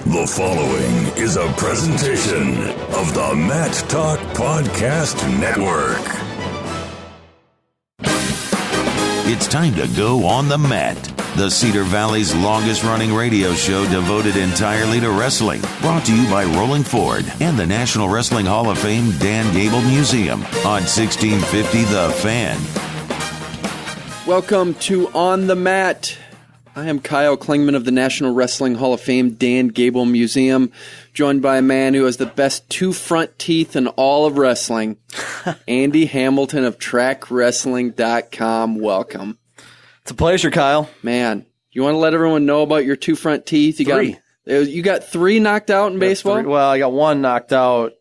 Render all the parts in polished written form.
The following is a presentation of the Mat Talk Podcast Network. It's time to go on the mat. The Cedar Valley's longest-running radio show devoted entirely to wrestling. Brought to you by Rolling Ford and the National Wrestling Hall of Fame Dan Gable Museum on 1650 The Fan. Welcome to On the Mat. I am Kyle Klingman of the National Wrestling Hall of Fame Dan Gable Museum, joined by a man who has the best two front teeth in all of wrestling, Andy Hamilton of TrackWrestling.com. Welcome. It's a pleasure, Kyle. Man, you want to let everyone know about your two front teeth? You got three knocked out in baseball? Well, I got one knocked out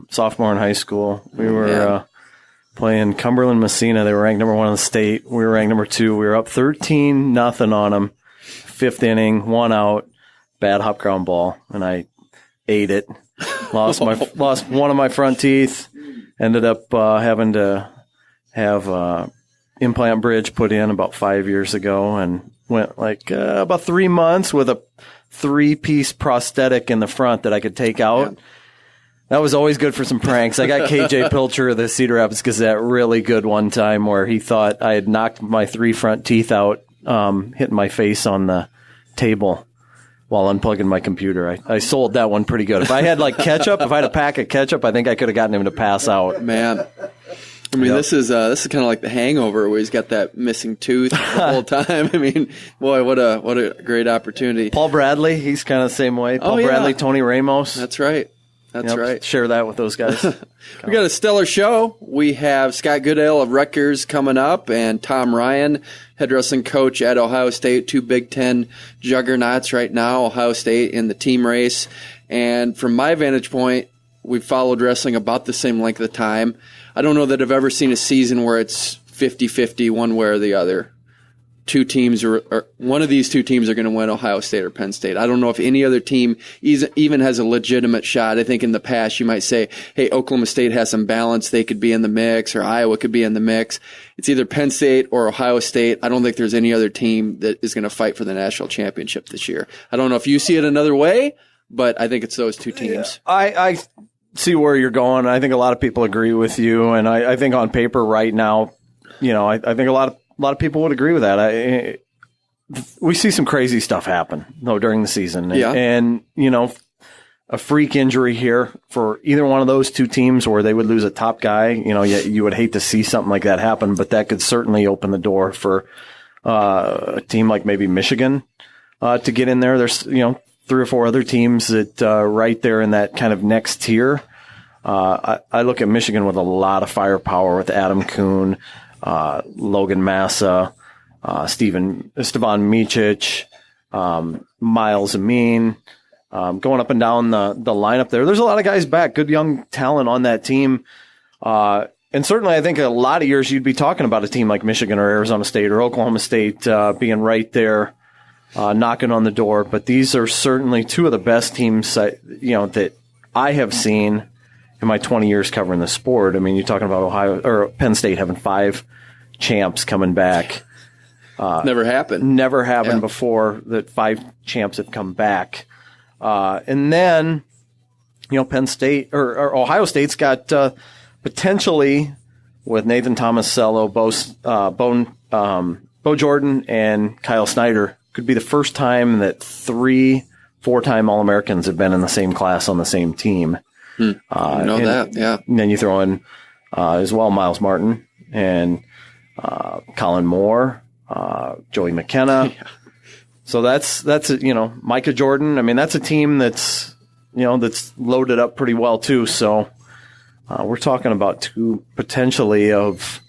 sophomore in high school. We were playing Cumberland Messina. They were ranked number 1 in the state. We were ranked number 2. We were up 13-0 on them. 5th inning, 1 out, bad hop ground ball, and I ate it. Lost one of my front teeth. Ended up having to have implant bridge put in about 5 years ago, and went about 3 months with a 3-piece prosthetic in the front that I could take out. Yeah. That was always good for some pranks. I got KJ Pilcher of the Cedar Rapids Gazette really good one time where he thought I had knocked my 3 front teeth out, hitting my face on the table while unplugging my computer. I sold that one pretty good. If I had ketchup, if I had a pack of ketchup, I think I could have gotten him to pass out. Man. I mean, This is kind of like The Hangover, where he's got that missing tooth the whole time. I mean, boy, what a great opportunity. Paul Bradley, he's kind of the same way. Bradley, Tony Ramos. That's right. That's right. Share that with those guys. We got a stellar show. We have Scott Goodale of Rutgers coming up, and Tom Ryan, head wrestling coach at Ohio State. 2 Big Ten juggernauts right now, Ohio State in the team race. And from my vantage point, we've followed wrestling about the same length of time. I don't know that I've ever seen a season where it's 50-50 one way or the other. One of these two teams are going to win, Ohio State or Penn State. I don't know if any other team even has a legitimate shot. I think in the past you might say, hey, Oklahoma State has some balance. They could be in the mix, or Iowa could be in the mix. It's either Penn State or Ohio State. I don't think there's any other team that is going to fight for the national championship this year. I don't know if you see it another way, but I think it's those two teams. I see where you're going. I think a lot of people agree with you, and I think on paper right now, I think a lot of people would agree with that. We see some crazy stuff happen during the season, and a freak injury here for either one of those two teams, where they would lose a top guy. You would hate to see something like that happen, but that could certainly open the door for a team like maybe Michigan to get in there. There's 3 or 4 other teams that right there in that kind of next tier. I look at Michigan with a lot of firepower with Adam Kuhn, Logan Massa, Stevan Micic, Miles Amin, going up and down the lineup there. There's a lot of guys back, good young talent on that team. And certainly I think a lot of years you'd be talking about a team like Michigan or Arizona State or Oklahoma State being right there, knocking on the door. But these are certainly 2 of the best teams that I have seen in my 20 years covering the sport. I mean, you're talking about Ohio or Penn State having 5 champs coming back. Never happened before that 5 champs have come back. And then, Penn State or Ohio State's got potentially with Nathan Tomasello, Bo Jordan, and Kyle Snyder could be the first time that 3 4-time All-Americans have been in the same class on the same team. And then you throw in as well Miles Martin and Colin Moore, Joey McKenna. Yeah. So that's Micah Jordan. I mean, that's a team that's loaded up pretty well too. So we're talking about 2 potentially of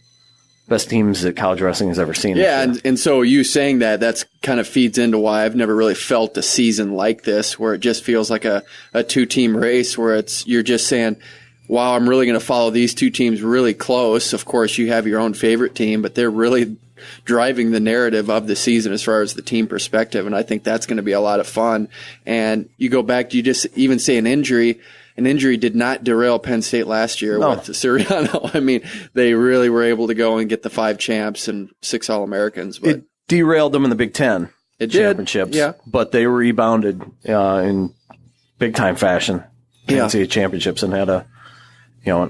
best teams that college wrestling has ever seen. Yeah, and so you saying that's kind of feeds into why I've never really felt a season like this, where it just feels like a 2-team race, where you're just saying, wow, I'm really going to follow these 2 teams really close. Of course, you have your own favorite team, but they're really driving the narrative of the season as far as the team perspective, and I think that's going to be a lot of fun. And you go back, you just even say an injury. An injury did not derail Penn State last year with Siriano. I mean, they really were able to go and get the 5 champs and 6 All-Americans. But it derailed them in the Big Ten championships, yeah. But they rebounded in big time fashion. Yeah. NCAA championships and had an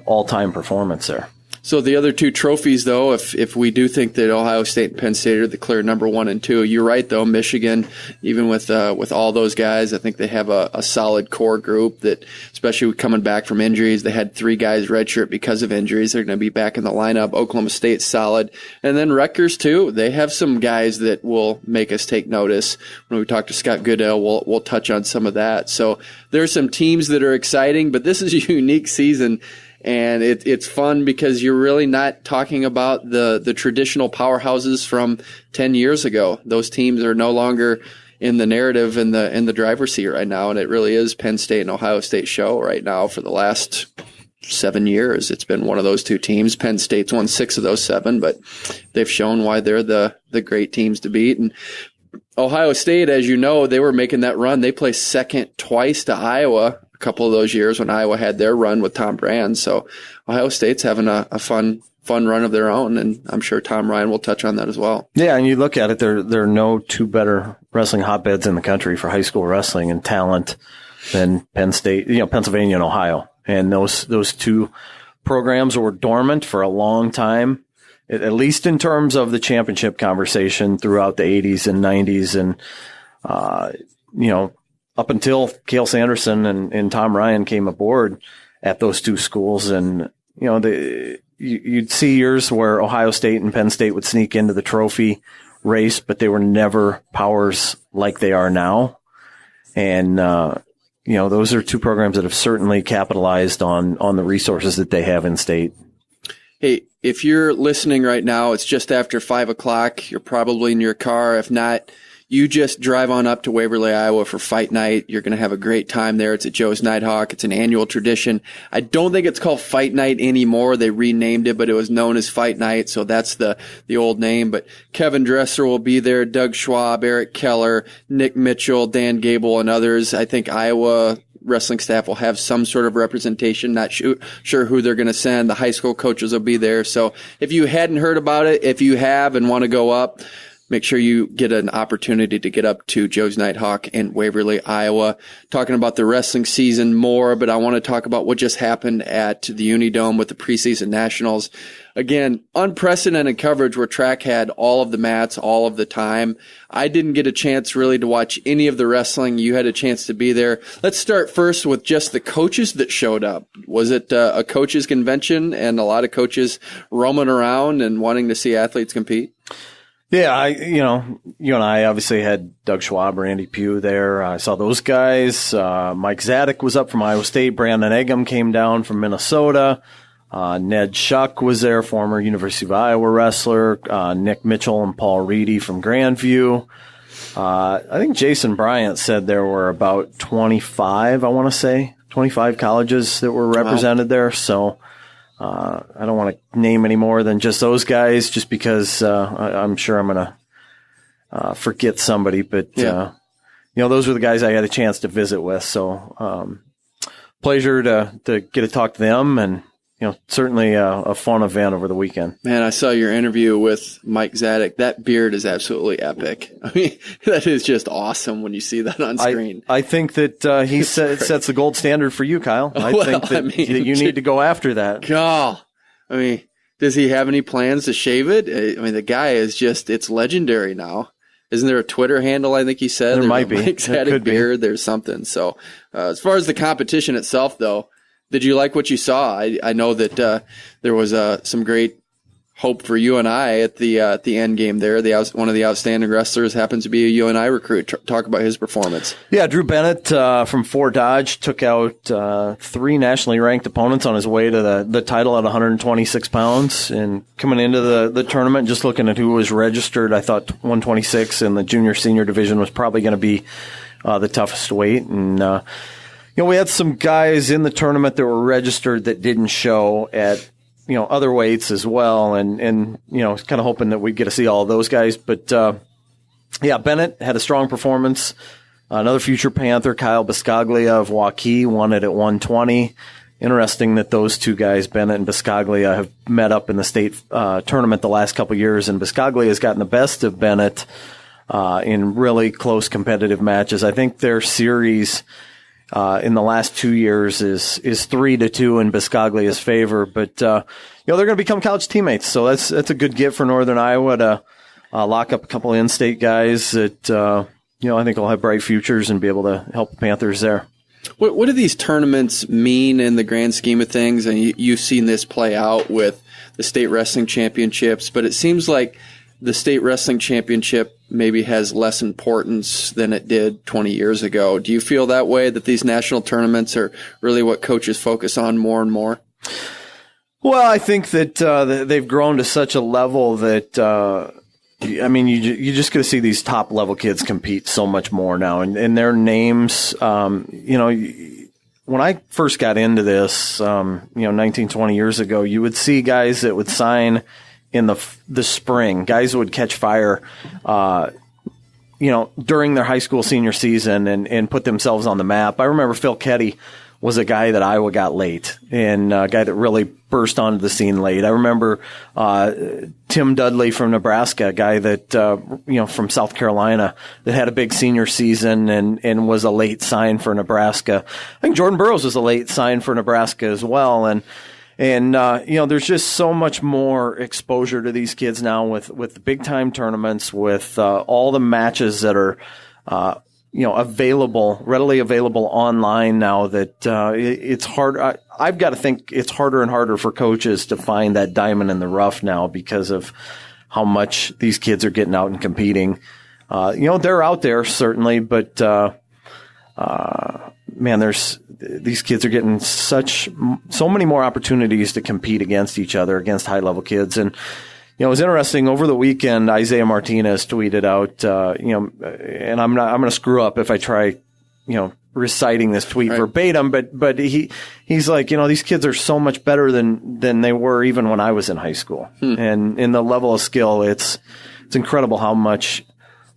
all-time performance there. So the other two trophies, though, if we do think that Ohio State and Penn State are the clear number 1 and 2, you're right, though. Michigan, even with all those guys, I think they have a solid core group that, especially coming back from injuries, they had 3 guys redshirt because of injuries. They're going to be back in the lineup. Oklahoma State's solid. And then Rutgers, too. They have some guys that will make us take notice. When we talk to Scott Goodale, we'll touch on some of that. So there's some teams that are exciting, but this is a unique season. And it's fun because you're really not talking about the traditional powerhouses from 10 years ago. Those teams are no longer in the narrative in the driver's seat right now, and it really is Penn State and Ohio State show right now for the last 7 years. It's been one of those two teams. Penn State's won 6 of those 7, but they've shown why they're the great teams to beat. And Ohio State, as you know, they were making that run. They placed second twice to Iowa a couple of those years when Iowa had their run with Tom Brand. So Ohio State's having a fun run of their own, and I'm sure Tom Ryan will touch on that as well. Yeah, and you look at it, there are no 2 better wrestling hotbeds in the country for high school wrestling and talent than Penn State, Pennsylvania and Ohio. And those 2 programs were dormant for a long time, at least in terms of the championship conversation throughout the 80s and 90s. And, up until Cale Sanderson and Tom Ryan came aboard at those 2 schools. And, you'd see years where Ohio State and Penn State would sneak into the trophy race, but they were never powers like they are now. And, those are 2 programs that have certainly capitalized on the resources that they have in state. Hey, if you're listening right now, it's just after 5 o'clock. You're probably in your car. If not, you just drive on up to Waverly, Iowa for Fight Night. You're going to have a great time there. It's at Joe's Nighthawk. It's an annual tradition. I don't think it's called Fight Night anymore. They renamed it, but it was known as Fight Night, so that's the old name. But Kevin Dresser will be there, Doug Schwab, Eric Keller, Nick Mitchell, Dan Gable, and others. I think Iowa wrestling staff will have some sort of representation. Not sure who they're going to send. The high school coaches will be there. So if you hadn't heard about it, if you have and want to go up, make sure you get an opportunity to get up to Joe's Nighthawk in Waverly, Iowa. Talking about the wrestling season more, but I want to talk about what just happened at the Unidome with the preseason nationals. Again, unprecedented coverage where track had all of the mats all of the time. I didn't get a chance really to watch any of the wrestling. You had a chance to be there. Let's start first with just the coaches that showed up. Was it a coaches convention and a lot of coaches roaming around and wanting to see athletes compete? Yeah, you and I obviously had Doug Schwab, Randy Pugh there. I saw those guys. Mike Zadek was up from Iowa State. Brandon Eggum came down from Minnesota. Ned Shuck was there, former University of Iowa wrestler. Nick Mitchell and Paul Reedy from Grandview. I think Jason Bryant said there were about 25 colleges that were represented there. So I don't want to name any more than just those guys, just because I'm sure I'm going to forget somebody. But, those were the guys I had a chance to visit with. So pleasure to get to talk to them, and certainly a fun event over the weekend. Man, I saw your interview with Mike Zadek. That beard is absolutely epic. I mean, that is just awesome when you see that on screen. I think that he sets the gold standard for you, Kyle. I think that you need to go after that. God, I mean, does he have any plans to shave it? I mean, the guy is it's legendary now. Isn't there a Twitter handle? I think he said there might be. Mike Zadek beard. There's something. So, as far as the competition itself, though, did you like what you saw? I know that there was some great hope for UNI at the end game there. One of the outstanding wrestlers happens to be a UNI recruit. Talk about his performance. Yeah, Drew Bennett from Fort Dodge took out 3 nationally ranked opponents on his way to the title at 126 pounds. And coming into the tournament, just looking at who was registered, I thought 126 in the junior-senior division was probably going to be the toughest weight. And we had some guys in the tournament that were registered that didn't show at, other weights as well. And kind of hoping that we'd get to see all of those guys. But, Bennett had a strong performance. Another future Panther, Kyle Biscaglia of Waukee, won it at 120. Interesting that those 2 guys, Bennett and Biscaglia, have met up in the state tournament the last couple of years. And Biscaglia has gotten the best of Bennett in really close competitive matches. I think their series in the last 2 years is 3-2 in Biscaglia's favor. But they're going to become college teammates, so that's a good get for Northern Iowa to lock up a couple of in-state guys that I think will have bright futures and be able to help the Panthers there. What do these tournaments mean in the grand scheme of things? And you've seen this play out with the state wrestling championships, but it seems like the state wrestling championship maybe has less importance than it did 20 years ago. Do you feel that way, that these national tournaments are really what coaches focus on more and more? Well, I think that they've grown to such a level that you just going to see these top level kids compete so much more now, and their names. When I first got into this, 19, 20 years ago, you would see guys that would sign in the spring, guys who would catch fire, during their high school senior season and put themselves on the map. I remember Phil Ketty was a guy that Iowa got late, and a guy that really burst onto the scene late. I remember Tim Dudley from Nebraska, a guy that from South Carolina that had a big senior season and was a late sign for Nebraska. I think Jordan Burroughs was a late sign for Nebraska as well, and there's just so much more exposure to these kids now with the big time tournaments, with all the matches that are readily available online now, that it's hard. I've got to think it's harder and harder for coaches to find that diamond in the rough now because of how much these kids are getting out and competing. They're out there certainly, but these kids are getting so many more opportunities to compete against each other, against high level kids. And it was interesting over the weekend. Isaiah Martinez tweeted out, and I'm going to screw up if I try, reciting this tweet verbatim, but he's like, these kids are so much better than they were even when I was in high school. And in the level of skill, it's incredible how much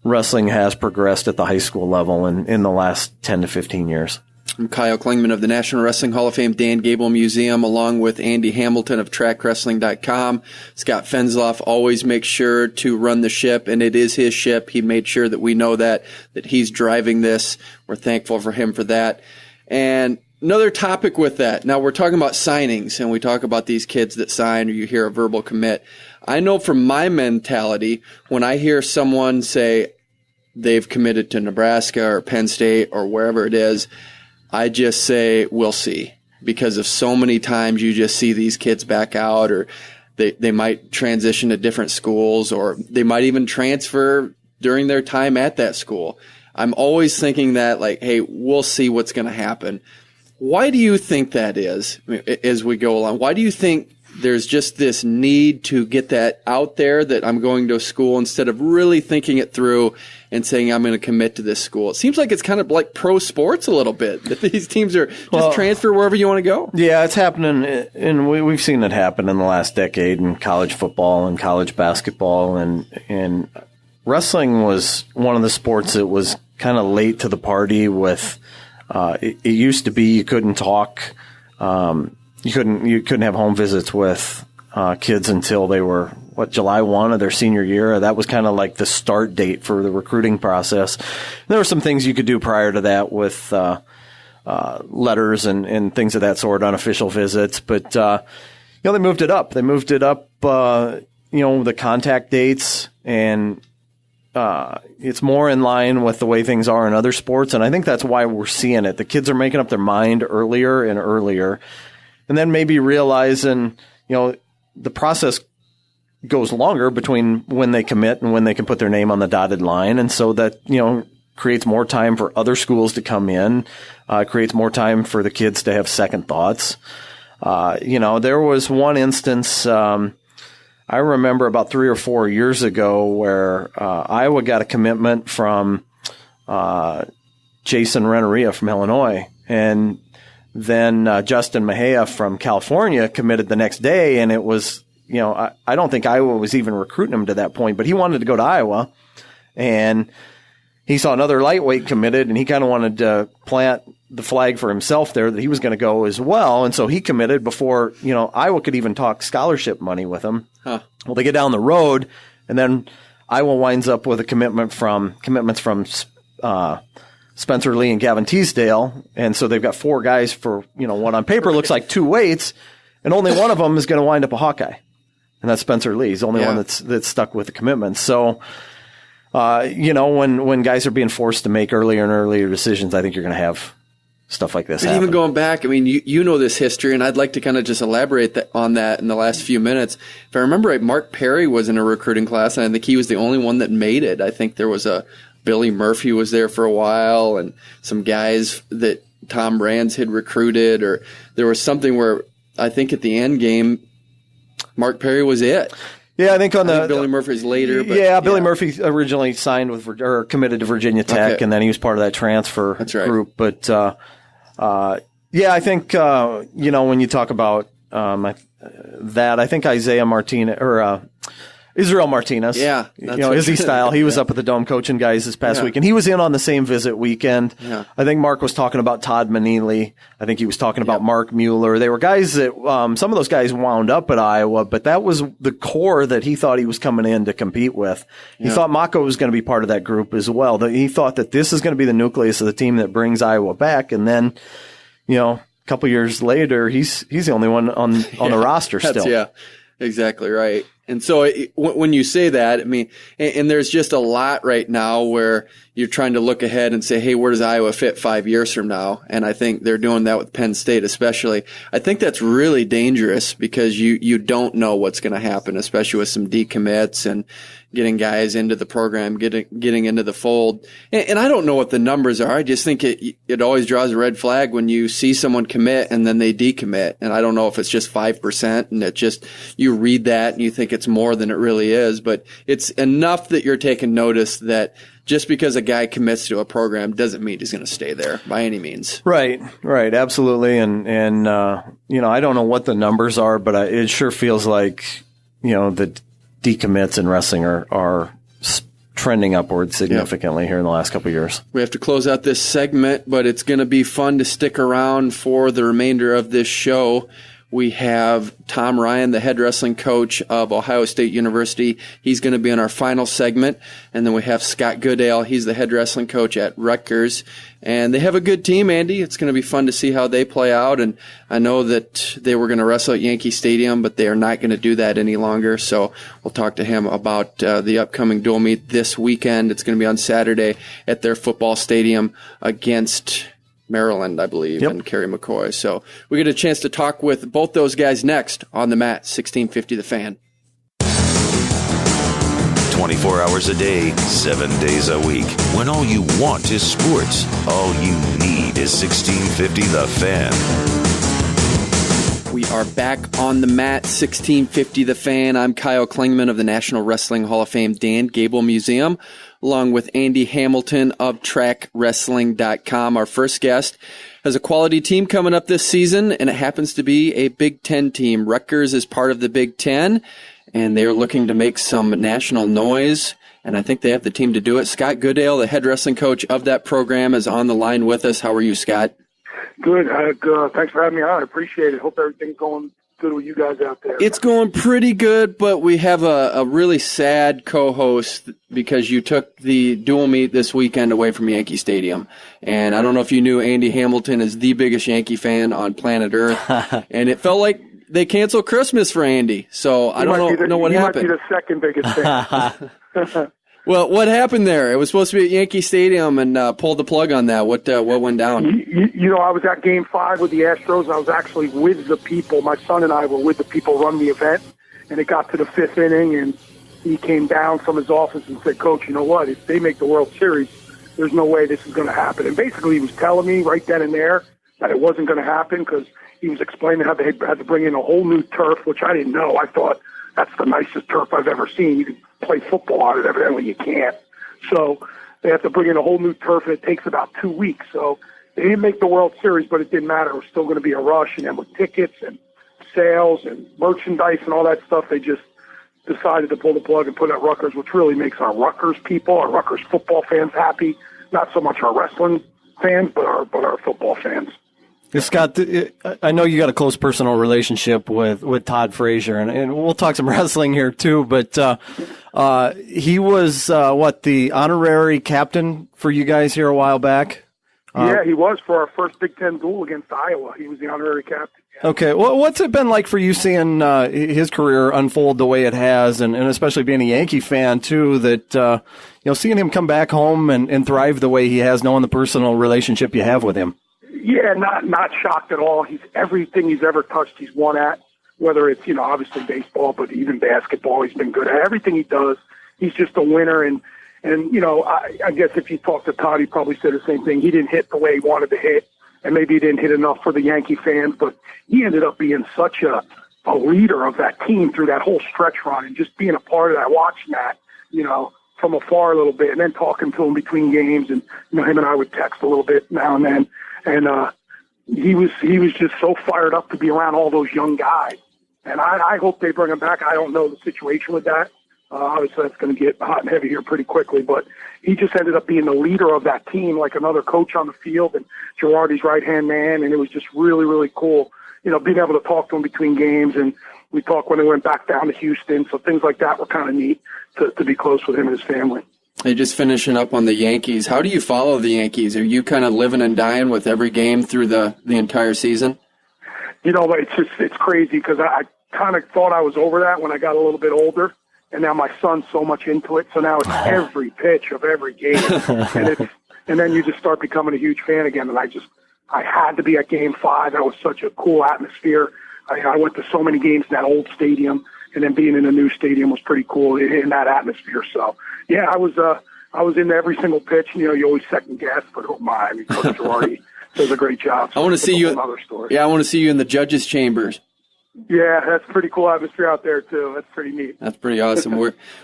wrestling has progressed at the high school level in the last 10 to 15 years. I'm Kyle Klingman of the National Wrestling Hall of Fame Dan Gable Museum, along with Andy Hamilton of TrackWrestling.com. Scott Fensloff always makes sure to run the ship, and it is his ship. He made sure that we know that he's driving this. We're thankful for him for that. And another topic with that. Now, we're talking about signings, and we talk about these kids that sign, or you hear a verbal commit. I know from my mentality, when I hear someone say they've committed to Nebraska or Penn State or wherever it is, I just say, we'll see, because of so many times you just see these kids back out, or they might transition to different schools, or they might even transfer during their time at that school. I'm always thinking that, like, hey, we'll see what's going to happen. Why do you think that is as we go along? Why do you think there's just this need to get that out there, that I'm going to a school, instead of really thinking it through and saying I'm going to commit to this school? It seems like it's kind of like pro sports a little bit, that these teams are just transfer wherever you want to go. Yeah, it's happening, and we've seen it happen in the last decade in college football and college basketball, and wrestling was one of the sports that was kind of late to the party. With it used to be you couldn't talk. You couldn't have home visits with kids until they were July 1 of their senior year. That was kind of like the start date for the recruiting process. And there were some things you could do prior to that with letters and things of that sort, unofficial visits. But they moved it up. They moved it up. The contact dates, and it's more in line with the way things are in other sports. And I think that's why we're seeing it. The kids are making up their mind earlier and earlier. And then maybe realizing, the process goes longer between when they commit and when they can put their name on the dotted line. And so that, creates more time for other schools to come in, creates more time for the kids to have second thoughts. There was one instance, I remember about 3 or 4 years ago, where Iowa got a commitment from Jason Renneria from Illinois, and then Justin Mejia from California committed the next day, and it was, I don't think Iowa was even recruiting him to that point, but he wanted to go to Iowa, and he saw another lightweight committed, and he kind of wanted to plant the flag for himself there that he was going to go as well, and so he committed before, Iowa could even talk scholarship money with him. Huh. Well, they get down the road, and then Iowa winds up with a commitments from Spencer Lee and Gavin Teasdale. And so they've got 4 guys for, what on paper looks like 2 weights, and only one of them is going to wind up a Hawkeye. And that's Spencer Lee. He's the only one that's stuck with the commitment. So, when guys are being forced to make earlier and earlier decisions, I think you're going to have stuff like this happen. Even going back, I mean, you know this history, and I'd like to kind of just elaborate on that in the last few minutes. If I remember right, Mark Perry was in a recruiting class, and I think he was the only one that made it. I think there was Billy Murphy was there for a while, and some guys that Tom Brands had recruited, or there was something where I think at the end game, Mark Perry was it. Yeah, I think Billy Murphy's later. But Billy Murphy originally signed or committed to Virginia Tech, and then he was part of that transfer group. But I think when you talk about that, I think Isaiah Martinez or Israel Martinez, Izzy style. He was up at the Dome coaching guys this past week, and he was in on the same visit weekend. Yeah. I think Mark was talking about Todd Manili. I think he was talking about Mark Mueller. They were guys that some of those guys wound up at Iowa, but that was the core that he thought he was coming in to compete with. He thought Mako was going to be part of that group as well. He thought that this is going to be the nucleus of the team that brings Iowa back, and then a couple years later, he's the only one on the roster still. Yeah, exactly right. And so when you say that, I mean, and there's just a lot right now where you're trying to look ahead and say, hey, where does Iowa fit 5 years from now? And I think they're doing that with Penn State especially. I think that's really dangerous because you don't know what's going to happen, especially with some decommits and getting guys into the program, getting into the fold. And I don't know what the numbers are. I just think it always draws a red flag when you see someone commit and then they decommit. And I don't know if it's just 5% and it just, you read that and you think it's more than it really is, but it's enough that you're taking notice that just because a guy commits to a program doesn't mean he's going to stay there by any means. Right, absolutely. And I don't know what the numbers are, but it sure feels like, the decommits in wrestling are trending upward significantly here in the last couple of years. We have to close out this segment, but it's going to be fun to stick around for the remainder of this show. We have Tom Ryan, the head wrestling coach of Ohio State University. He's going to be in our final segment. And then we have Scott Goodale. He's the head wrestling coach at Rutgers. And they have a good team, Andy. It's going to be fun to see how they play out. And I know that they were going to wrestle at Yankee Stadium, but they are not going to do that any longer. So we'll talk to him about the upcoming dual meet this weekend. It's going to be on Saturday at their football stadium against Maryland, I believe, and Kerry McCoy. So we get a chance to talk with both those guys next on the mat, 1650 The Fan. 24 hours a day, 7 days a week. When all you want is sports, all you need is 1650 The Fan. We are back on the mat, 1650 The Fan. I'm Kyle Klingman of the National Wrestling Hall of Fame Dan Gable Museum, along with Andy Hamilton of TrackWrestling.com. Our first guest has a quality team coming up this season, and it happens to be a Big Ten team. Rutgers is part of the Big Ten, and they're looking to make some national noise, and I think they have the team to do it. Scott Goodale, the head wrestling coach of that program, is on the line with us. How are you, Scott? Good. Thanks for having me on. I appreciate it. Hope everything's going good with you guys out there. It's going pretty good, but we have a really sad co-host because you took the dual meet this weekend away from Yankee Stadium. And I don't know if you knew Andy Hamilton is the biggest Yankee fan on planet Earth. And it felt like they canceled Christmas for Andy. So I don't know what happened. He might be the second biggest fan. Well, what happened there? It was supposed to be at Yankee Stadium and pulled the plug on that. What went down? I was at Game 5 with the Astros, and I was actually with the people. My son and I were with the people running the event, and it got to the 5th inning, and he came down from his office and said, Coach, you know what? If they make the World Series, there's no way this is going to happen. And basically he was telling me right then and there that it wasn't going to happen because he was explaining how they had to bring in a whole new turf, which I didn't know. I thought that's the nicest turf I've ever seen. You can play football on it. Evidently you can't. So they have to bring in a whole new turf, and it takes about 2 weeks. So they didn't make the World Series, but it didn't matter. It was still going to be a rush. And then with tickets and sales and merchandise and all that stuff, they just decided to pull the plug and put out Rutgers, which really makes our Rutgers people, our Rutgers football fans happy. Not so much our wrestling fans, but our football fans. Scott, I know you got a close personal relationship with Todd Frazier, and we'll talk some wrestling here too, but he was, the honorary captain for you guys here a while back? Yeah, he was for our first Big Ten duel against Iowa. He was the honorary captain. Yeah. Okay, well, what's it been like for you seeing his career unfold the way it has, and especially being a Yankee fan too? That seeing him come back home and thrive the way he has, knowing the personal relationship you have with him. Yeah, not shocked at all. Everything he's ever touched, he's won at. Whether it's obviously baseball, but even basketball, he's been good at. Everything he does, he's just a winner. And I guess if you talk to Todd, he probably said the same thing. He didn't hit the way he wanted to hit, and maybe he didn't hit enough for the Yankee fans, but he ended up being such a leader of that team through that whole stretch run, and just being a part of that, watching that, from afar a little bit, and then talking to him between games, and him and I would text a little bit now and then, and he was just so fired up to be around all those young guys, and I hope they bring him back. I don't know the situation with that. Obviously, that's going to get hot and heavy here pretty quickly, but he just ended up being the leader of that team, like another coach on the field, and Girardi's right-hand man, and it was just really, really cool, being able to talk to him between games, and we talked when they went back down to Houston, so things like that were kind of neat to be close with him and his family. Hey, just finishing up on the Yankees, how do you follow the Yankees? Are you kind of living and dying with every game through the entire season? It's crazy because I kind of thought I was over that when I got a little bit older. And now my son's so much into it, so now it's every pitch of every game, and then you just start becoming a huge fan again. And I had to be at Game 5. That was such a cool atmosphere. I went to so many games in that old stadium, and then being in a new stadium was pretty cool in that atmosphere. So yeah, I was into every single pitch. You always second guess, but oh my, Coach Girardi does a great job. So I want to see you. Another story. Yeah, I want to see you in the judges' chambers. Yeah, that's pretty cool atmosphere out there, too. That's pretty neat. That's pretty awesome.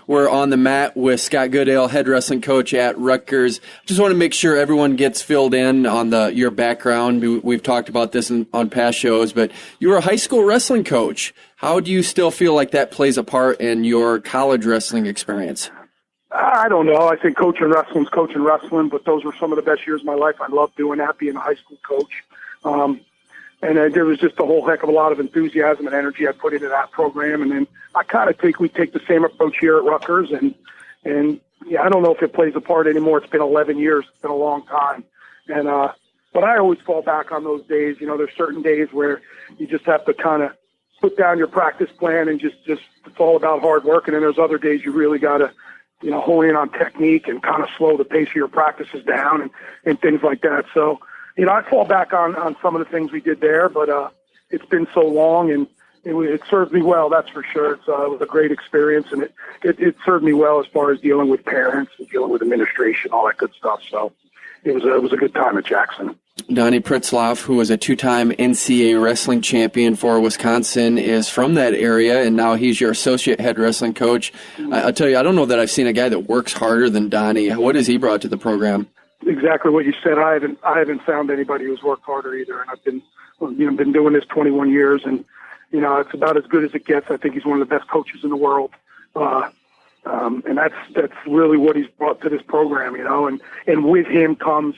We're on the mat with Scott Goodale, head wrestling coach at Rutgers. Just want to make sure everyone gets filled in on your background. We've talked about this on past shows, but you were a high school wrestling coach. How do you still feel like that plays a part in your college wrestling experience? I don't know. I think coaching wrestling's coaching wrestling, but those were some of the best years of my life. I loved doing that, being a high school coach. And there was just a whole heck of a lot of enthusiasm and energy I put into that program. And then I kind of we take the same approach here at Rutgers. And yeah, I don't know if it plays a part anymore. It's been 11 years. It's been a long time. And, but I always fall back on those days. There's certain days where you just have to kind of put down your practice plan and just it's all about hard work. And then there's other days you really got to, hone in on technique and kind of slow the pace of your practices down and things like that. So, I fall back on some of the things we did there, but it's been so long, and it served me well, that's for sure. It was a great experience, and it served me well as far as dealing with parents and dealing with administration, all that good stuff. So it was a good time at Jackson. Donnie Pritzloff, who was a two-time NCAA wrestling champion for Wisconsin, is from that area, and now he's your associate head wrestling coach. I'll tell you, I don't know that I've seen a guy that works harder than Donnie. What has he brought to the program? Exactly what you said. I haven't found anybody who's worked harder either, and I've been doing this 21 years, and it's about as good as it gets. I think he's one of the best coaches in the world, and that's really what he's brought to this program, and with him comes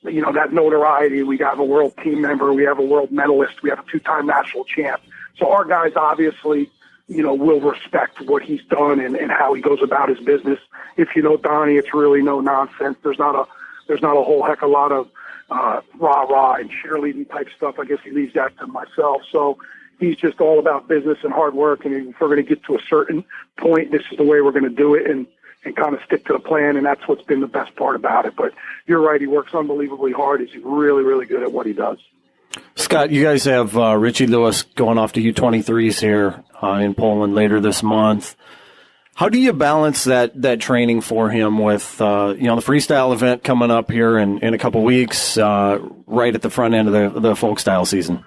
that notoriety. We have a world team member, we have a world medalist, we have a two-time national champ. So our guys obviously will respect what he's done and how he goes about his business. If you know Donnie, it's really no nonsense. There's not a whole heck of a lot of rah-rah and cheerleading type stuff. I guess he leaves that to myself. So he's just all about business and hard work. And if we're going to get to a certain point, this is the way we're going to do it and kind of stick to the plan. And that's what's been the best part about it. But you're right. He works unbelievably hard. He's really, really good at what he does. Scott, you guys have Richie Lewis going off to U23s here in Poland later this month. How do you balance that training for him with the freestyle event coming up here in a couple weeks, right at the front end of the folk style season?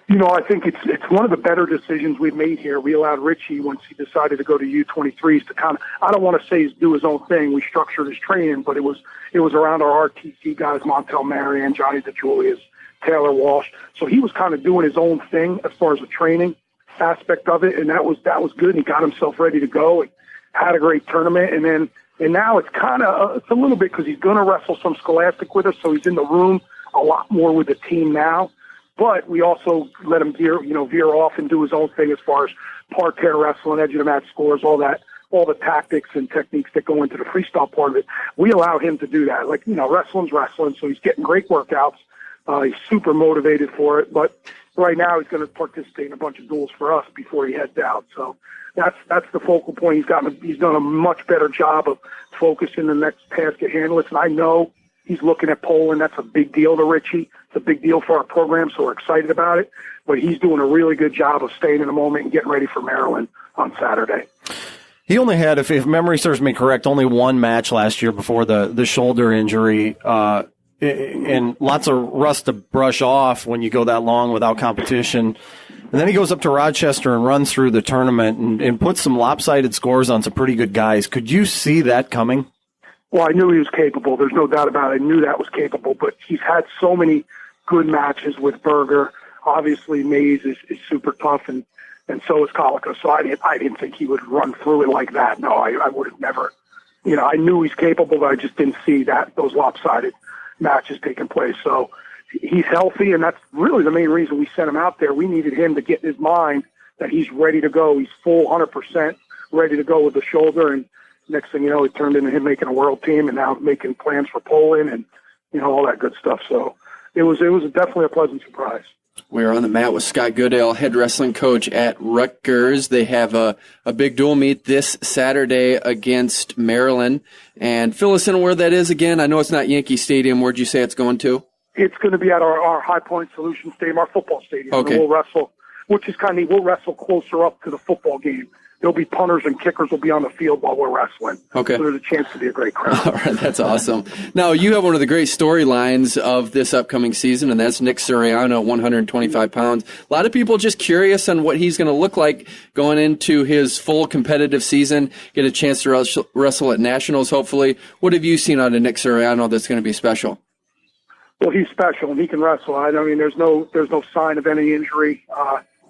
I think it's one of the better decisions we've made here. We allowed Richie, once he decided to go to U23s, to kind of, I don't want to say do his own thing. We structured his training, but it was around our RTC guys, Montel Marion, Johnny DeJulius, Taylor Walsh. So he was kind of doing his own thing as far as the training aspect of it, and that was good. He got himself ready to go and had a great tournament, and now it's kind of it's a little bit because he's going to wrestle some Scholastic with us, so he's in the room a lot more with the team now. But we also let him veer off and do his own thing as far as parterre wrestling, edge of the mat scores, all that all the tactics and techniques that go into the freestyle part of it. We allow him to do that. Like, wrestling's wrestling, so he's getting great workouts. He's super motivated for it, but right now he's going to participate in a bunch of duels for us before he heads out. So that's the focal point. He's done a much better job of focusing the next task at hand. Listen, I know he's looking at Poland. That's a big deal to Richie. It's a big deal for our program, so we're excited about it. But he's doing a really good job of staying in the moment and getting ready for Maryland on Saturday. He only had, if memory serves me correct, only one match last year before the shoulder injury, and lots of rust to brush off when you go that long without competition. And then he goes up to Rochester and runs through the tournament and puts some lopsided scores on some pretty good guys. Could you see that coming? Well, I knew he was capable. There's no doubt about it. I knew that was capable, but he's had so many good matches with Berger. Obviously, Mays is super tough, and so is Colica. So I didn't think he would run through it like that. No, I would have never. I knew he's capable, but I just didn't see those lopsided matches taking place. So he's healthy, and that's really the main reason we sent him out there. We needed him to get in his mind that he's ready to go. He's full 100% ready to go with the shoulder, and next thing you know, it turned into him making a world team and now making plans for Poland and, all that good stuff. So it was definitely a pleasant surprise. We're on the mat with Scott Goodale, head wrestling coach at Rutgers. They have a big dual meet this Saturday against Maryland. And fill us in where that is again. I know it's not Yankee Stadium. Where'd you say it's going to? It's going to be at our High Point Solution Stadium, our football stadium. Okay. And we'll wrestle, which is kind of, we'll wrestle closer up to the football game. There'll be punters and kickers will be on the field while we're wrestling. Okay. So there's a chance to be a great crowd. All right, that's awesome. Now, you have one of the great storylines of this upcoming season, and that's Nick Suriano, 125 pounds. A lot of people just curious on what he's going to look like going into his full competitive season, get a chance to wrestle at Nationals, hopefully. What have you seen out of Nick Suriano that's going to be special? Well, he's special, and he can wrestle. I mean, there's no sign of any injury.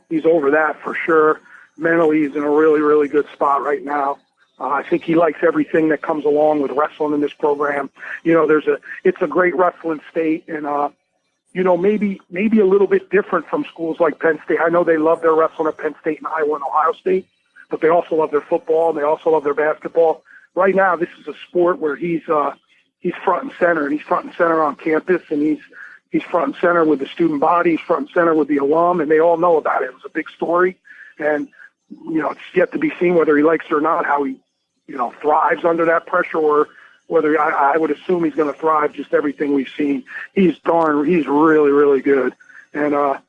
He's over that for sure. Mentally, he's in a really, really good spot right now. I think he likes everything that comes along with wrestling in this program. It's a great wrestling state, and maybe a little bit different from schools like Penn State. I know they love their wrestling at Penn State and Iowa and Ohio State, but they also love their football and they also love their basketball. Right now, this is a sport where he's front and center, and he's front and center on campus, and he's front and center with the student body, he's front and center with the alum, and they all know about it. It was a big story, and it's yet to be seen whether he likes it or not, how he, thrives under that pressure, or whether I would assume he's going to thrive. Just everything we've seen, he's really, really good. And,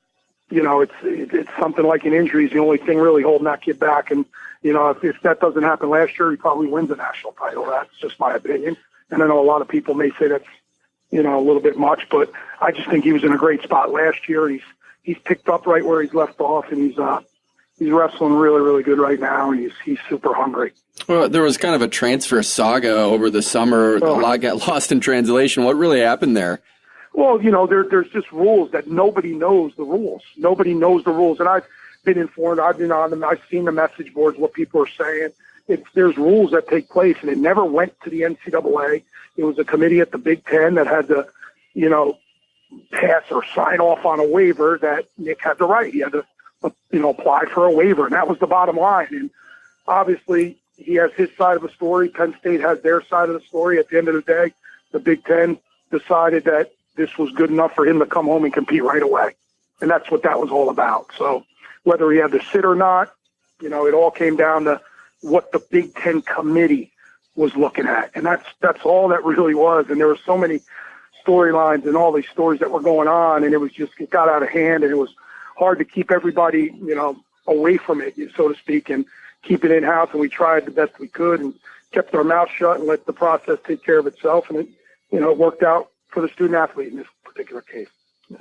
it's something like an injury is the only thing really holding that kid back. And, if that doesn't happen last year, he probably wins a national title. That's just my opinion. And I know a lot of people may say that's, a little bit much, but I just think he was in a great spot last year. He's picked up right where he's left off, and he's wrestling really, really good right now, and he's super hungry. Well, there was kind of a transfer saga over the summer. A lot got lost in translation. What really happened there? Well, there's just rules that nobody knows the rules. Nobody knows the rules, and I've been informed. I've been on them. I've seen the message boards, what people are saying. There's rules that take place, and it never went to the NCAA. It was a committee at the Big Ten that had to, pass or sign off on a waiver that Nick had to write. He had to apply for a waiver, and that was the bottom line. And obviously, he has his side of the story. Penn State has their side of the story. At the end of the day, the Big Ten decided that this was good enough for him to come home and compete right away. And that's what that was all about. So whether he had to sit or not, it all came down to what the Big Ten committee was looking at. And that's all that really was. And there were so many storylines and all these stories that were going on, and it got out of hand, and it was hard to keep everybody, away from it, so to speak, and keep it in-house. And we tried the best we could and kept our mouth shut and let the process take care of itself. And it worked out for the student-athlete in this particular case.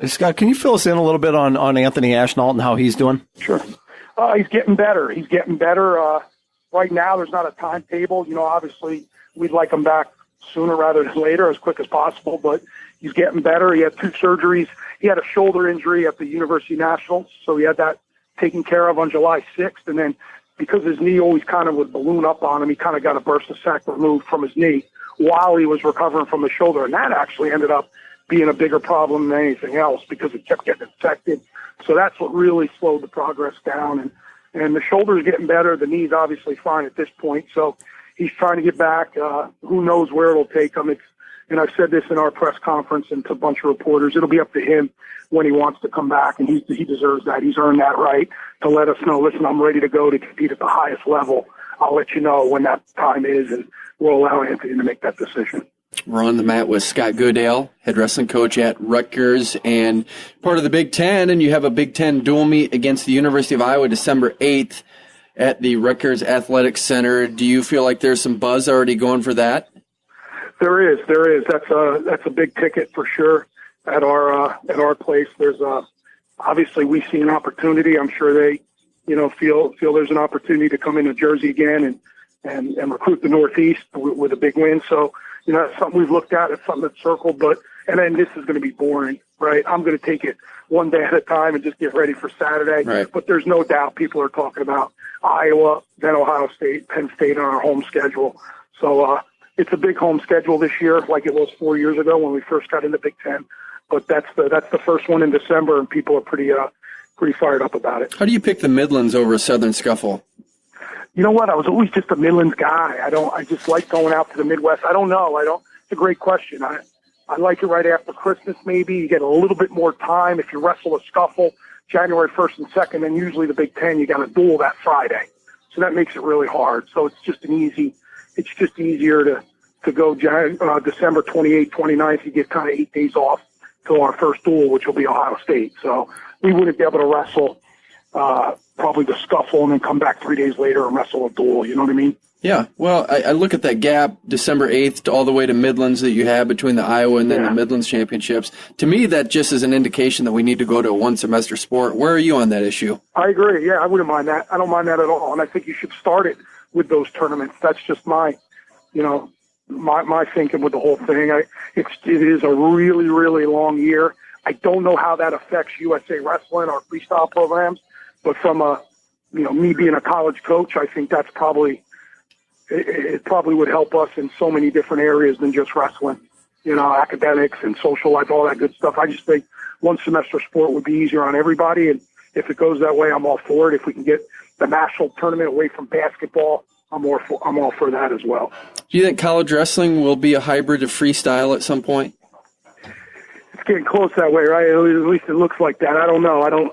Scott, can you fill us in a little bit on Anthony Ashnault and how he's doing? Sure. He's getting better. Right now, there's not a timetable. Obviously, we'd like him back sooner rather than later, as quick as possible, but he's getting better. He had 2 surgeries. He had a shoulder injury at the University Nationals, so he had that taken care of on July 6th. And then because his knee always kind of would balloon up on him, he kind of got a bursa sac removed from his knee while he was recovering from the shoulder. And that actually ended up being a bigger problem than anything else because it kept getting infected. So that's what really slowed the progress down. And, And the shoulder's getting better. The knee's obviously fine at this point. So he's trying to get back. Who knows where it'll take him. And I've said this in our press conference and to a bunch of reporters, it'll be up to him when he wants to come back, and he deserves that. He's earned that right to let us know, listen, I'm ready to go to compete at the highest level. I'll let you know when that time is, and we'll allow Anthony to make that decision. We're on the mat with Scott Goodale, head wrestling coach at Rutgers and part of the Big Ten, and you have a Big Ten dual meet against the University of Iowa December 8th at the Rutgers Athletic Center. Do you feel like there's some buzz already going for that? There is. That's a big ticket for sure at our place. There's obviously we see an opportunity. I'm sure they, feel there's an opportunity to come into Jersey again and recruit the Northeast with a big win. So, that's something we've looked at. It's something that's circled, and then this is going to be boring, right? I'm going to take it one day at a time and just get ready for Saturday. Right. But there's no doubt people are talking about Iowa, then Ohio State, Penn State on our home schedule. So, it's a big home schedule this year, like it was 4 years ago when we first got into Big Ten. But that's the first one in December, and people are pretty fired up about it. How do you pick the Midlands over a Southern Scuffle? You know what? I was always just a Midlands guy. I just like going out to the Midwest. I don't know. It's a great question. I like it right after Christmas. Maybe you get a little bit more time if you wrestle a Scuffle January 1st and 2nd. Then usually the Big Ten you got a duel that Friday, so that makes it really hard. So it's just easier to go December 28th, 29th. You get kind of 8 days off till our first duel, which will be Ohio State. So we wouldn't be able to wrestle probably the Scuffle and then come back 3 days later and wrestle a duel. You know what I mean? Yeah. Well, I look at that gap, December 8th to all the way to Midlands that you have between the Iowa and then the Midlands Championships. To me, that just is an indication that we need to go to a one-semester sport. Where are you on that issue? I agree. Yeah, I wouldn't mind that. I don't mind that at all. And I think you should start it with those tournaments. That's just my thinking with the whole thing. It is a really, really long year. I don't know how that affects USA Wrestling or freestyle programs, but from me being a college coach, I think that's it probably would help us in so many different areas than just wrestling, academics and social life, all that good stuff. I just think one semester sport would be easier on everybody. And if it goes that way, I'm all for it. If we can get the national tournament away from basketball, I'm all for that as well. Do you think college wrestling will be a hybrid of freestyle at some point? It's getting close that way, right? At least it looks like that. I don't know. I don't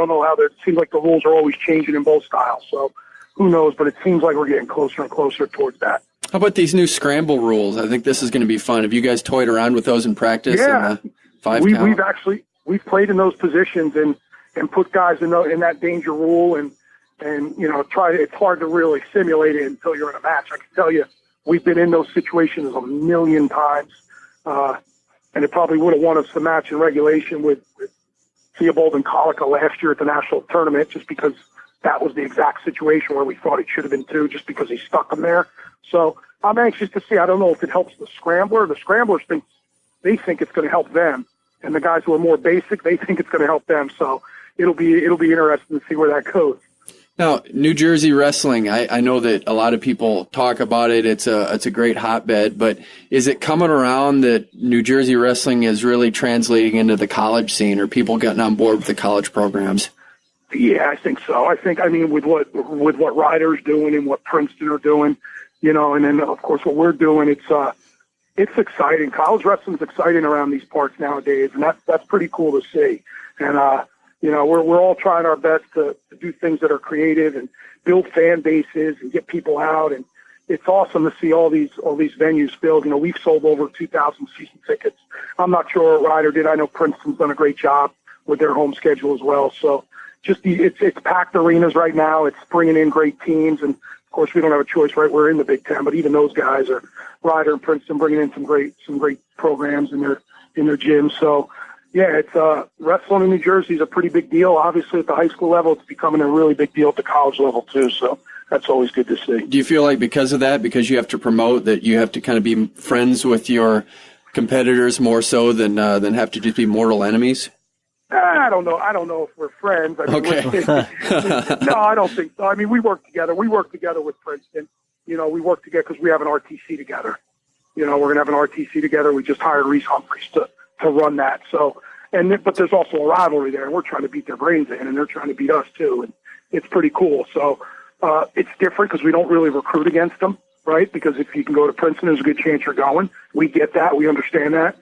know how. It seems like the rules are always changing in both styles. So who knows? But it seems like we're getting closer and closer towards that. How about these new scramble rules? I think this is going to be fun. Have you guys toyed around with those in practice? Yeah, We've played in those positions and put guys in that danger rule and it's hard to really simulate it until you're in a match. I can tell you, we've been in those situations a million times, and it probably would have won us the match in regulation with Theobald and Colica last year at the national tournament, just because that was the exact situation where we thought it should have been too, just because he stuck them there. So I'm anxious to see. I don't know if it helps the scrambler. The scramblers think it's going to help them, and the guys who are more basic, they think it's going to help them. So it'll be interesting to see where that goes. Now, New Jersey wrestling, I know that a lot of people talk about it. It's a great hotbed, but is it coming around that New Jersey wrestling is really translating into the college scene, or people getting on board with the college programs? Yeah, I think so. With what Ryder's doing and what Princeton are doing, and then of course what we're doing, it's exciting. College wrestling's exciting around these parts nowadays, and that's pretty cool to see. And we're all trying our best to do things that are creative and build fan bases and get people out. And it's awesome to see all these venues filled. We've sold over 2,000 season tickets. I'm not sure what Ryder did. I know Princeton's done a great job with their home schedule as well. So it's packed arenas right now. It's bringing in great teams. And of course we don't have a choice, right? We're in the Big Ten, but even those guys are Ryder and Princeton bringing in some great programs in their gyms. So, yeah, it's wrestling in New Jersey is a pretty big deal. Obviously, at the high school level, it's becoming a really big deal at the college level too. So that's always good to see. Do you feel like because of that, because you have to promote, that you have to kind of be friends with your competitors more so than have to just be mortal enemies? I don't know. I don't know if we're friends. Okay. No, I don't think so. We work together. We work together with Princeton. We work together because we have an RTC together. We're going to have an RTC together. We just hired Reese Humphreys to run that. So, but there's also a rivalry there, and we're trying to beat their brains in, and they're trying to beat us too. it's pretty cool. So it's different because we don't really recruit against them, right? Because if you can go to Princeton, there's a good chance you're going. We get that. We understand that.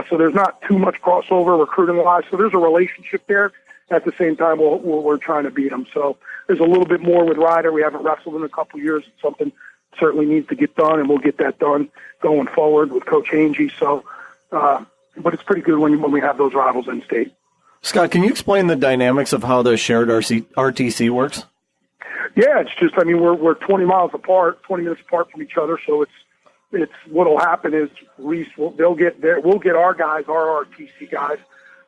So there's not too much crossover recruiting-wise. So there's a relationship there. At the same time, we're trying to beat them. So there's a little bit more with Ryder. We haven't wrestled in a couple of years. It's something certainly needs to get done, and we'll get that done going forward with Coach Angie. So, but it's pretty good when we have those rivals in state. Scott, can you explain the dynamics of how the shared RTC works? Yeah, it's just, I mean, we're 20 miles apart, 20 minutes apart from each other. So it's what'll happen is we'll get our guys, our RTC guys.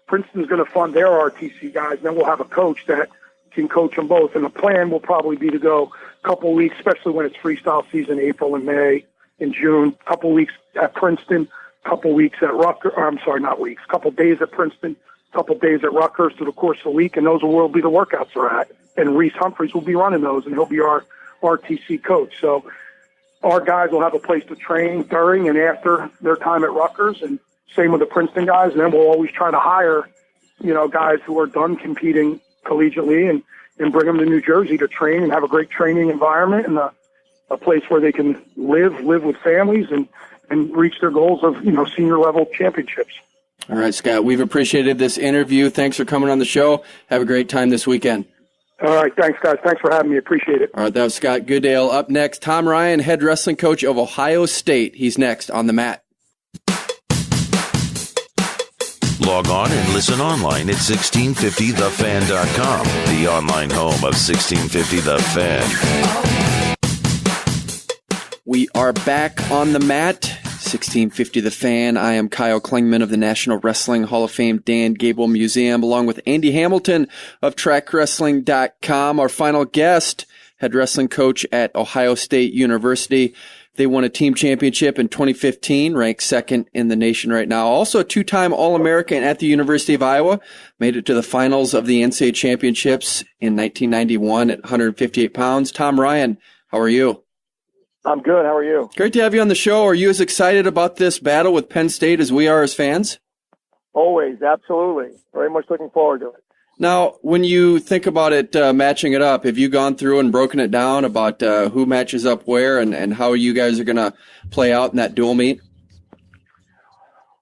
Princeton's going to fund their RTC guys, and then we'll have a coach that can coach them both. And the plan will probably be to go a couple of weeks, especially when it's freestyle season, April and May and June, a couple of weeks at Princeton, a couple of weeks at Rutgers, a couple of days at Princeton, a couple of days at Rutgers through the course of the week, and those will be the workouts are at. And Reese Humphreys will be running those, and he'll be our RTC coach. So our guys will have a place to train during and after their time at Rutgers, and same with the Princeton guys. And then we'll always try to hire, guys who are done competing collegiately and bring them to New Jersey to train and have a great training environment and a place where they can live with families and reach their goals of, senior level championships. All right, Scott, we've appreciated this interview. Thanks for coming on the show. Have a great time this weekend. All right, thanks, guys. Thanks for having me. Appreciate it. All right, that was Scott Goodale. Up next, Tom Ryan, head wrestling coach of Ohio State. He's next on the mat. Log on and listen online at 1650thefan.com, the online home of 1650 The Fan. We are back on the mat. 1650 The Fan. I am Kyle Klingman of the National Wrestling Hall of Fame Dan Gable Museum, along with Andy Hamilton of TrackWrestling.com. Our final guest, head wrestling coach at Ohio State University. They won a team championship in 2015, ranked second in the nation right now. Also a two-time All-American at the University of Iowa. Made it to the finals of the NCAA championships in 1991 at 158 pounds. Tom Ryan, how are you? I'm good. How are you? Great to have you on the show. Are you as excited about this battle with Penn State as we are as fans? Always, absolutely. Very much looking forward to it. Now, when you think about it, matching it up, have you gone through and broken it down about who matches up where and how you guys are going to play out in that dual meet?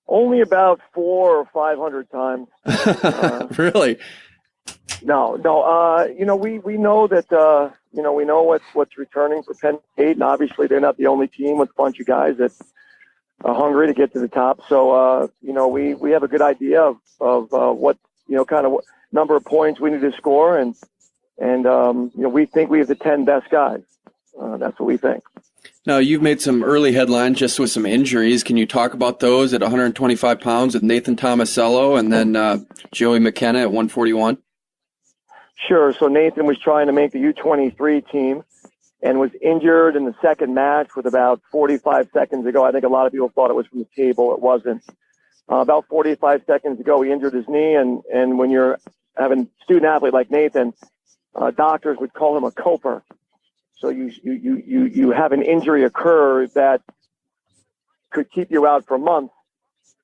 Only about 400 or 500 times. Really? No. We know that, we know what's returning for Penn State, and obviously they're not the only team with a bunch of guys that are hungry to get to the top. So, we have a good idea of what, kind of what number of points we need to score, and we think we have the 10 best guys. That's what we think. Now, you've made some early headlines just with some injuries. Can you talk about those at 125 pounds with Nathan Tomasello and then Joey McKenna at 141? Sure. So Nathan was trying to make the U23 team and was injured in the second match with about 45 seconds ago. I think a lot of people thought it was from the table. It wasn't. About 45 seconds ago, he injured his knee, and when you're having a student athlete like Nathan, doctors would call him a coper. So you have an injury occur that could keep you out for months,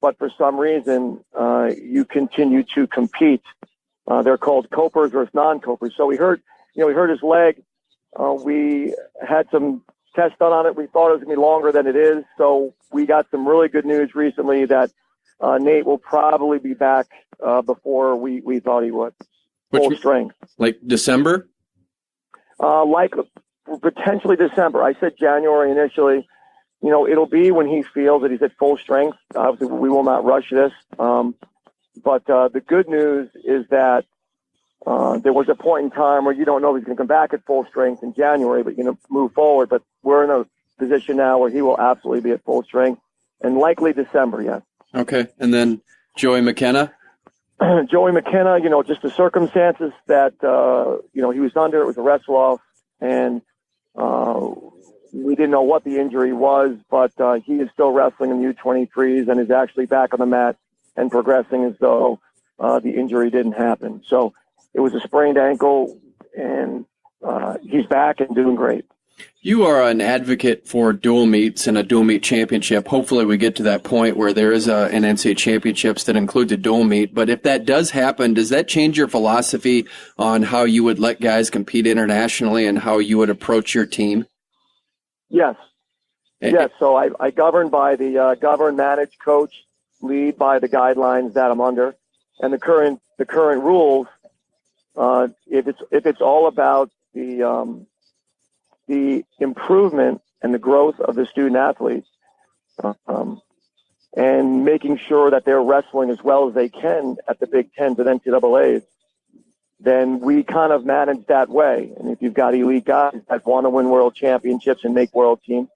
but for some reason you continue to compete. They're called copers versus non-copers. So we hurt his leg. We had some tests done on it. We thought it was going to be longer than it is. So we got some really good news recently that Nate will probably be back before we thought he would. Full strength. Like December? Like potentially December. I said January initially. It'll be when he feels that he's at full strength. Obviously, we will not rush this. But the good news is that there was a point in time where you don't know if he's going to come back at full strength in January, but move forward. But we're in a position now where he will absolutely be at full strength, and likely December, yes. Okay. And then Joey McKenna? Joey McKenna, just the circumstances that, he was under, it was a wrestle-off, and we didn't know what the injury was, but he is still wrestling in the U23s and is actually back on the mat and progressing as though the injury didn't happen. So it was a sprained ankle, and he's back and doing great. You are an advocate for dual meets and a dual meet championship. Hopefully we get to that point where there is an NCAA championships that includes a dual meet. But if that does happen, does that change your philosophy on how you would let guys compete internationally and how you would approach your team? Yes. Yes. So I govern by the govern, manage, coach, lead by the guidelines that I'm under. And the current rules, if it's all about the improvement and the growth of the student athletes, and making sure that they're wrestling as well as they can at the Big Tens and NCAAs, then we kind of manage that way. And if you've got elite guys that want to win world championships and make world teams,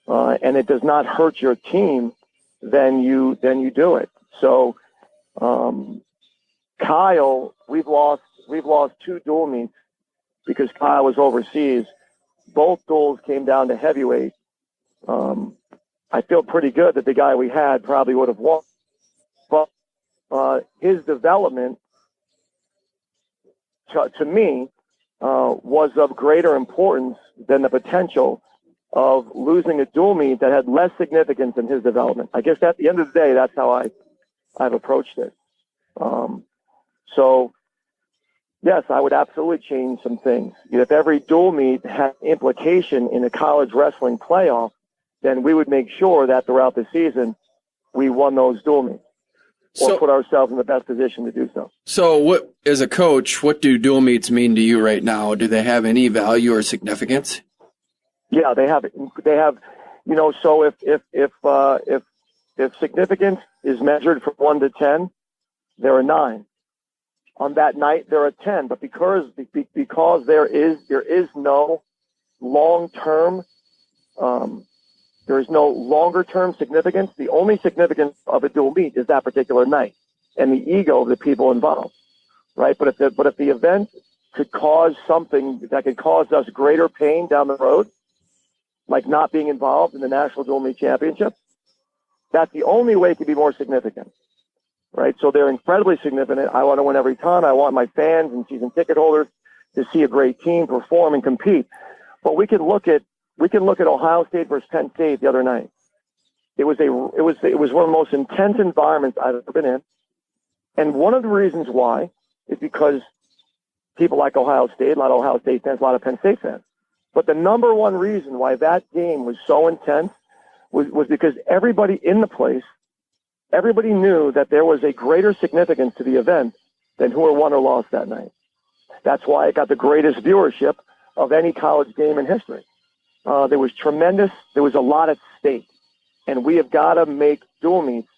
and it does not hurt your team, then you do it. So, Kyle, we've lost 2 dual meets because Kyle was overseas. Both duels came down to heavyweight. I feel pretty good that the guy we had probably would have won. But his development, to me, was of greater importance than the potential of losing a dual meet that had less significance in his development. I guess at the end of the day, that's how I've approached it. So, yes, I would absolutely change some things. If every dual meet had implication in a college wrestling playoff, then we would make sure that throughout the season we won those dual meets or put ourselves in the best position to do so. So what, as a coach, what do dual meets mean to you right now? Do they have any value or significance? Yeah, they have, so if significance is measured from 1 to 10, there are 9. On that night, there are 10, but because there is no long-term, there is no longer-term significance. The only significance of a dual meet is that particular night and the ego of the people involved, right? But if the event could cause something that could cause us greater pain down the road, like not being involved in the National Dual Meet Championship, that's the only way it could be more significant. Right, so they're incredibly significant. I want to win every time. I want my fans and season ticket holders to see a great team perform and compete. But we can look at Ohio State versus Penn State the other night. It was one of the most intense environments I've ever been in, and one of the reasons why is because people like Ohio State, a lot of Ohio State fans, a lot of Penn State fans. But the number one reason why that game was so intense was because everybody in the place. Everybody knew that there was a greater significance to the event than who won or lost that night. That's why it got the greatest viewership of any college game in history. There was a lot at stake. And we have got to make dual meets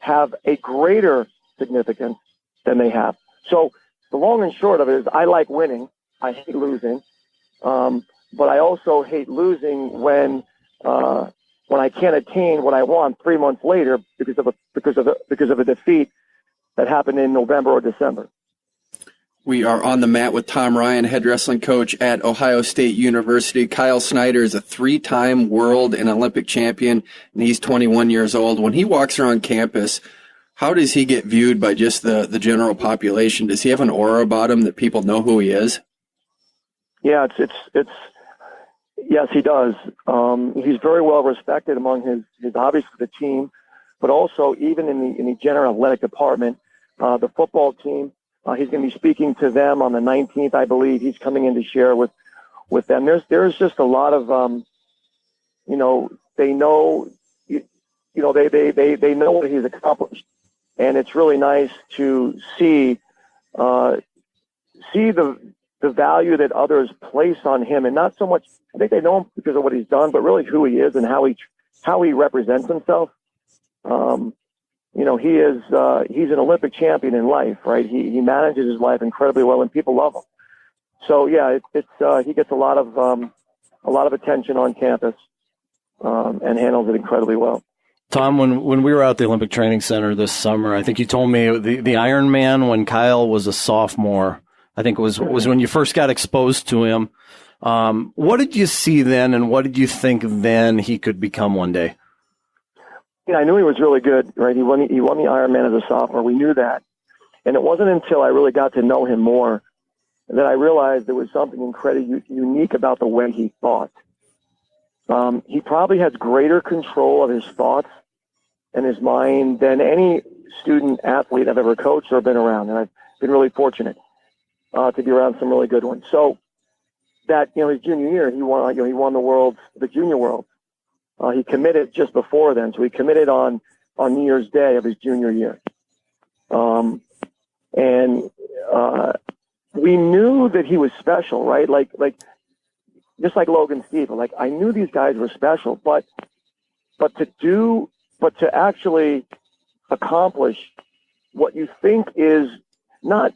have a greater significance than they have. So the long and short of it is I like winning. I hate losing. But I also hate losing when I can't attain what I want 3 months later because of a defeat that happened in November or December. We are on the mat with Tom Ryan, head wrestling coach at Ohio State University. Kyle Snyder is a 3-time world and Olympic champion, and he's 21 years old. When he walks around campus, how does he get viewed by just the general population? Does he have an aura about him that people know who he is? Yeah, it's yes, he does. He's very well respected among his obviously the team, but also even in the general athletic department, the football team. He's going to be speaking to them on the 19th, I believe. He's coming in to share with them. There's just a lot of they know they know what he's accomplished, and it's really nice to see the value that others place on him, and not so much. I think they know him because of what he's done, but really who he is and how he represents himself. He's an Olympic champion in life, right? He manages his life incredibly well, and people love him. So yeah, he gets a lot of attention on campus, and handles it incredibly well. Tom, when we were out at the Olympic Training Center this summer, I think you told me the Iron Man when Kyle was a sophomore, I think was when you first got exposed to him. What did you see then, and what did you think then he could become one day? Yeah, I knew he was really good, right? He won the Ironman as a sophomore. We knew that. And it wasn't until I really got to know him more that I realized there was something incredibly unique about the way he thought. He probably has greater control of his thoughts and his mind than any student athlete I've ever coached or been around. And I've been really fortunate to be around some really good ones. So that, his junior year, he won the junior world. He committed just before then. So he committed on New Year's Day of his junior year. We knew that he was special, right? Like just like Logan Steven, like I knew these guys were special, but to actually accomplish what you think is not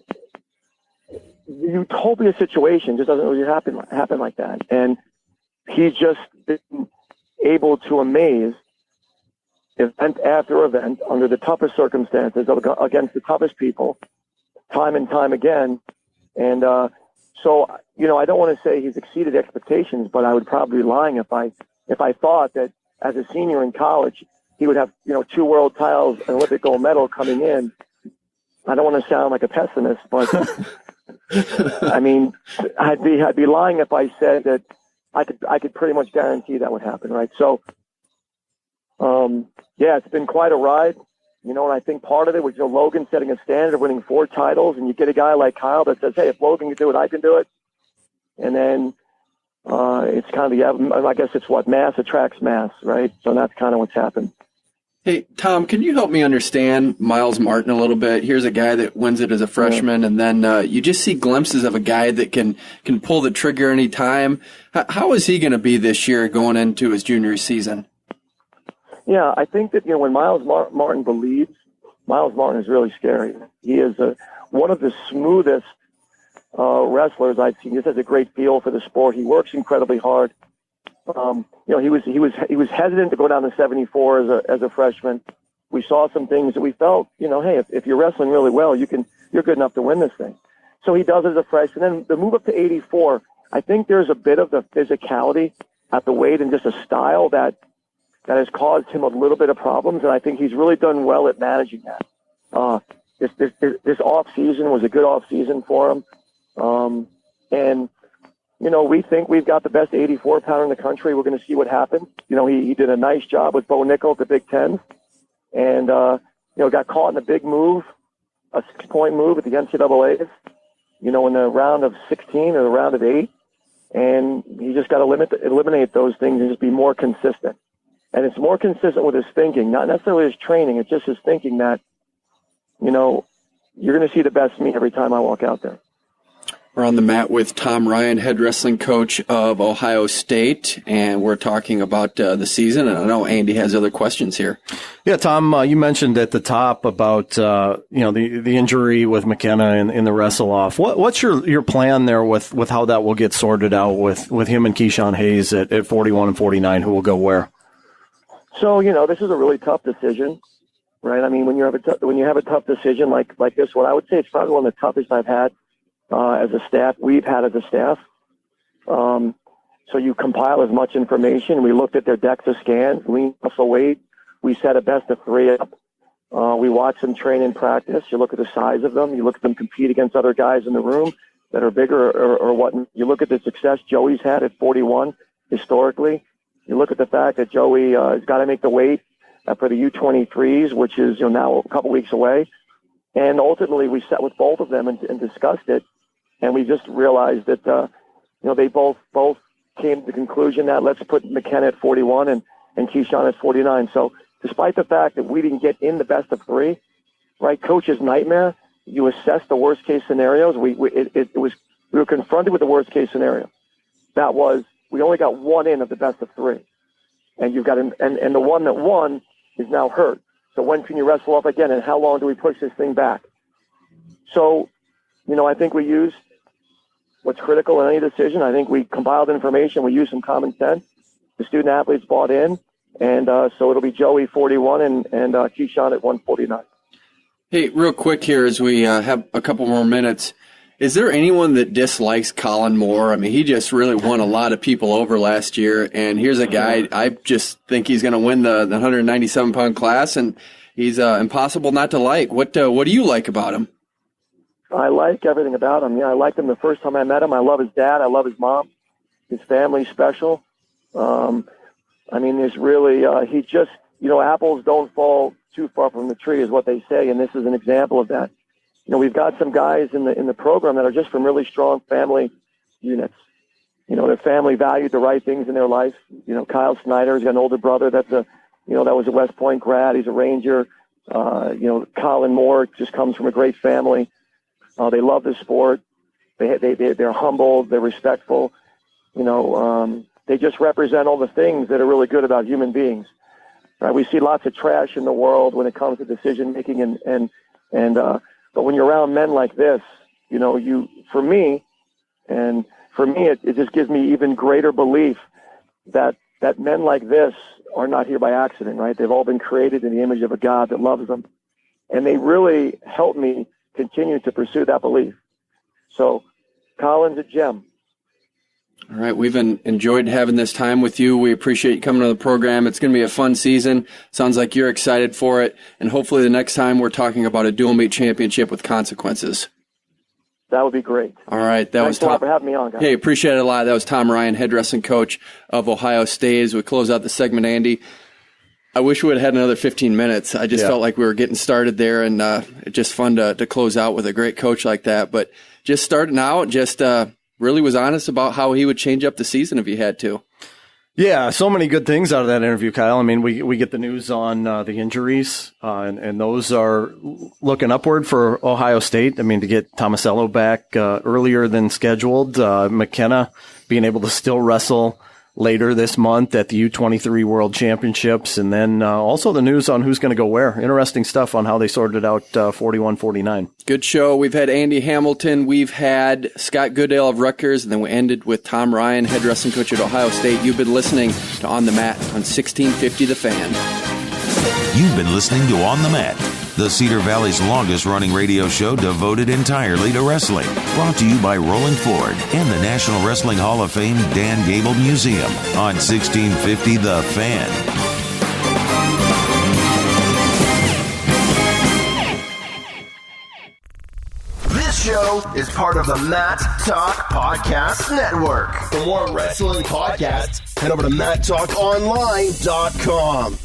utopia situation just doesn't really happen like that. And he's just been able to amaze event after event under the toughest circumstances against the toughest people time and time again. And so, I don't want to say he's exceeded expectations, but I would probably be lying if I thought that as a senior in college, he would have, 2 world titles, an Olympic gold medal coming in. I don't want to sound like a pessimist, but I mean, I'd be lying if I said that I could pretty much guarantee that would happen, right? So, it's been quite a ride, and I think part of it was, Logan setting a standard of winning 4 titles, and you get a guy like Kyle that says, hey, if Logan can do it, I can do it. And then it's kind of I guess it's what mass attracts mass, right? So that's kind of what's happened. Hey, Tom, can you help me understand Miles Martin a little bit? Here's a guy that wins it as a freshman, and then you just see glimpses of a guy that can pull the trigger any time. How is he going to be this year going into his junior season? Yeah, I think that, when Miles Martin believes, Miles Martin is really scary. He is one of the smoothest wrestlers I've seen. He just has a great feel for the sport. He works incredibly hard. He was hesitant to go down to 74 as a freshman. We saw some things that we felt, hey, if you're wrestling really well, you're good enough to win this thing. So he does as a freshman. Then the move up to 84, I think there's a bit of the physicality at the weight and just a style that has caused him a little bit of problems, and I think he's really done well at managing that. This off season was a good off season for him, and we think we've got the best 84 pounder in the country. We're going to see what happens. He did a nice job with Bo Nickel at the Big Ten, and got caught in a big move, a 6-point move at the NCAA's. In the round of 16 or the round of 8, and he just got to eliminate those things and just be more consistent. And it's more consistent with his thinking, not necessarily his training. It's just his thinking that, you're going to see the best me every time I walk out there. We're on the mat with Tom Ryan, head wrestling coach of Ohio State, and we're talking about the season. And I know Andy has other questions here. Yeah, Tom, you mentioned at the top about the injury with McKenna in the wrestle off. What's your plan there with how that will get sorted out with him and Keyshawn Hayes at 41 and 49? Who will go where? So, this is a really tough decision, right? I mean, when you have a tough decision like this one, I would say it's probably one of the toughest I've had as a staff. We've had as a staff. So you compile as much information. We looked at their DEXA scans, lean muscle weight. We set a best of 3 up. We watched them train in practice. You look at the size of them. You look at them compete against other guys in the room that are bigger or what. You look at the success Joey's had at 41 historically. You look at the fact that Joey has got to make the weight for the U23s, which is now a couple weeks away. And ultimately, we sat with both of them and discussed it, and we just realized that they both came to the conclusion that let's put McKenna at 41 and Keyshawn at 49. So despite the fact that we didn't get in the best of 3, right? Coach's nightmare. You assess the worst case scenarios. We were confronted with the worst case scenario. That was, we only got 1 in of the best of 3. And you've got, and the one that won is now hurt. So when can you wrestle off again? And how long do we push this thing back? So, I think we used what's critical in any decision. I think we compiled information. We used some common sense. The student athletes bought in. And so it'll be Joey 41 and Keyshawn at 149. Hey, real quick here as we have a couple more minutes. Is there anyone that dislikes Colin Moore? I mean, he just really won a lot of people over last year, and here's a guy I just think he's going to win the 197-pound class, and he's impossible not to like. What do you like about him? I like everything about him. I liked him the first time I met him. I love his dad. I love his mom. His family's special. There's really, he just, apples don't fall too far from the tree is what they say, and this is an example of that. We've got some guys in the program that are just from really strong family units. Their family valued the right things in their life. Kyle Snyder's got an older brother that was a West Point grad. He's a Ranger. Colin Moore just comes from a great family. They love the sport. They're humble. They're respectful. They just represent all the things that are really good about human beings. Right? We see lots of trash in the world when it comes to decision making, but when you're around men like this, for me, it just gives me even greater belief that men like this are not here by accident, right? They've all been created in the image of a God that loves them. And they really help me continue to pursue that belief. So Colin's a gem. All right. We've enjoyed having this time with you. We appreciate you coming to the program. It's going to be a fun season. Sounds like you're excited for it. And hopefully the next time we're talking about a dual meet championship with consequences. That would be great. All right. Thanks a lot for having me on, guys. Hey, appreciate it a lot. That was Tom Ryan, head wrestling coach of Ohio State. As we close out the segment, Andy, I wish we would have had another 15 minutes. I just felt like we were getting started there, and it's just fun to close out with a great coach like that. But just starting out, really was honest about how he would change up the season if he had to. Yeah, so many good things out of that interview, Kyle. I mean, we get the news on the injuries, and those are looking upward for Ohio State. I mean, to get Tomasello back earlier than scheduled, McKenna being able to still wrestle later this month at the U23 World Championships, and then also the news on who's going to go where. Interesting stuff on how they sorted out 41-49. Good show. We've had Andy Hamilton. We've had Scott Goodale of Rutgers, and then we ended with Tom Ryan, head wrestling coach at Ohio State. You've been listening to On the Mat on 1650 The Fan. You've been listening to On the Mat, the Cedar Valley's longest-running radio show devoted entirely to wrestling. Brought to you by Rolling Ford and the National Wrestling Hall of Fame Dan Gable Museum on 1650 The Fan. This show is part of the Matt Talk Podcast Network. For more wrestling podcasts, head over to MattTalkOnline.com.